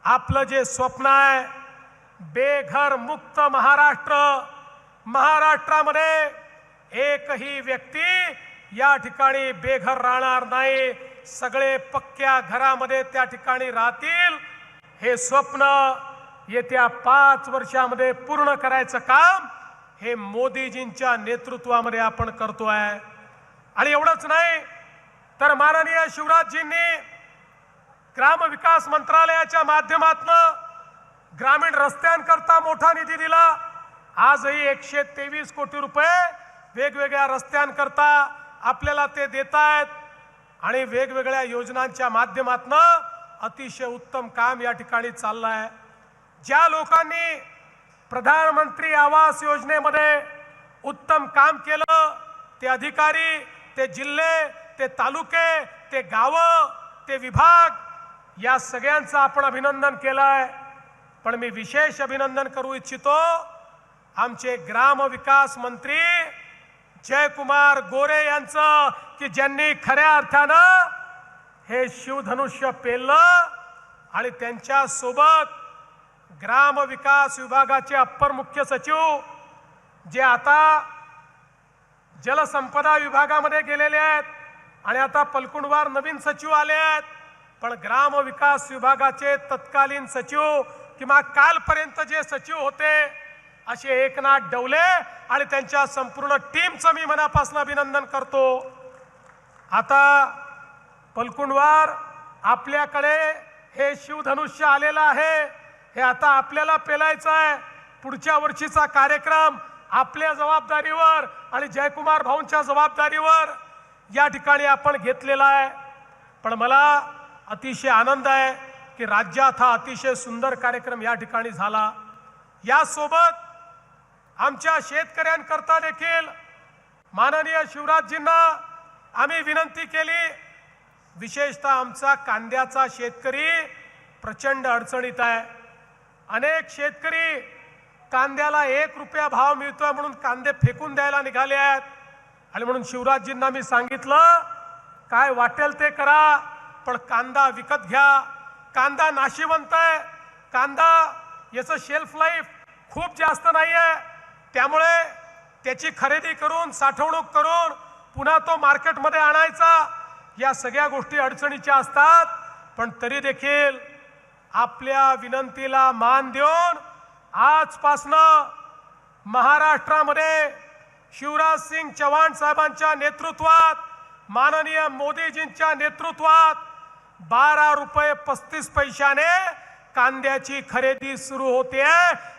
आपलं जे स्वप्न आहे बेघर मुक्त महाराष्ट्र, महाराष्ट्रामध्ये एकही व्यक्ती या ठिकाणी बेघर राहणार नाही, सगळे पक्क्या घरामध्ये त्या ठिकाणी राहतील, हे स्वप्न येत्या 5 वर्षामध्ये पूर्ण करायचं काम हे मोदीजींच्या नेतृत्वामध्ये आपण करतोय। आणि एवढंच नाही तर माननीय शिवराजजींनी ग्राम विकास मंत्रालयाच्या माध्यमातून ग्रामीण रस्त्यांकरता मोठा निधी दिला। आजही 123 कोटी रुपये वेगवेगळ्या रस्त्यांकरता आपल्याला ते देतायत आणि वेगवेगळ्या योजनांच्या माध्यमातून अतिशय उत्तम काम या ठिकाणी चाललंय। ज्या लोकांनी प्रधानमंत्री आवास योजनेमध्ये उत्तम काम केलं, ते अधिकारी, ते जिल्हे, ते तालुके, ते गावं, ते विभाग, या सगळ्यांचं आपण अभिनंदन केलंय। पण मी विशेष अभिनंदन करू इच्छितो आमचे ग्राम विकास मंत्री जयकुमार गोरे यांचं, की ज्यांनी खऱ्या अर्थानं हे शिवधनुष्य पेललं आणि त्यांच्या सोबत ग्राम विकास विभागाचे अप्पर मुख्य सचिव जे आता जलसंपदा विभागामध्ये गेलेले आहेत आणि आता पलकुंडवार नवीन सचिव आले आहेत, पण ग्राम विकास विभागाचे तत्कालीन सचिव किंवा कालपर्यंत जे सचिव होते असे एकनाथ डवले आणि त्यांच्या संपूर्ण टीमचं मी मनापासून अभिनंदन करतो। आता पलकुंडवार आपल्याकडे हे शिवधनुष्य आलेलं आहे, हे आता आपल्याला पेलायचं आहे। पुढच्या वर्षीचा कार्यक्रम आपल्या जबाबदारीवर आणि जयकुमार भाऊंच्या जबाबदारीवर या ठिकाणी आपण घेतलेला आहे। पण मला अतिशय आनंद आहे की राज्यात हा अतिशय सुंदर कार्यक्रम या ठिकाणी झाला। यासोबत आमच्या शेतकऱ्यांकरता देखील माननीय शिवराजजींना आम्ही विनंती केली, विशेषतः आमचा कांद्याचा शेतकरी प्रचंड अडचणीत आहे। अनेक शेतकरी कांद्याला 1 रुपया भाव मिळतोय म्हणून कांदे फेकून द्यायला निघाले आहेत आणि म्हणून शिवराजजींना मी सांगितलं काय वाटेल ते करा, पण कांदा विकत घ्या। कांदा नाशिवंत आहे, कांदा याचं शेल्फ लाईफ खूप जास्त नाही आहे, त्यामुळे त्याची खरेदी करून साठवणूक करून पुन्हा तो मार्केटमध्ये आणायचा, या सगळ्या गोष्टी अडचणीच्या असतात। पण तरी देखील आपल्या विनंतीला मान देऊन आजपासनं महाराष्ट्रामध्ये शिवराज सिंग चौहान साहेबांच्या नेतृत्वात, माननीय मोदीजींच्या नेतृत्वात 12 रुपये 35 पैशाने कांद्याची खरेदी सुरू होते।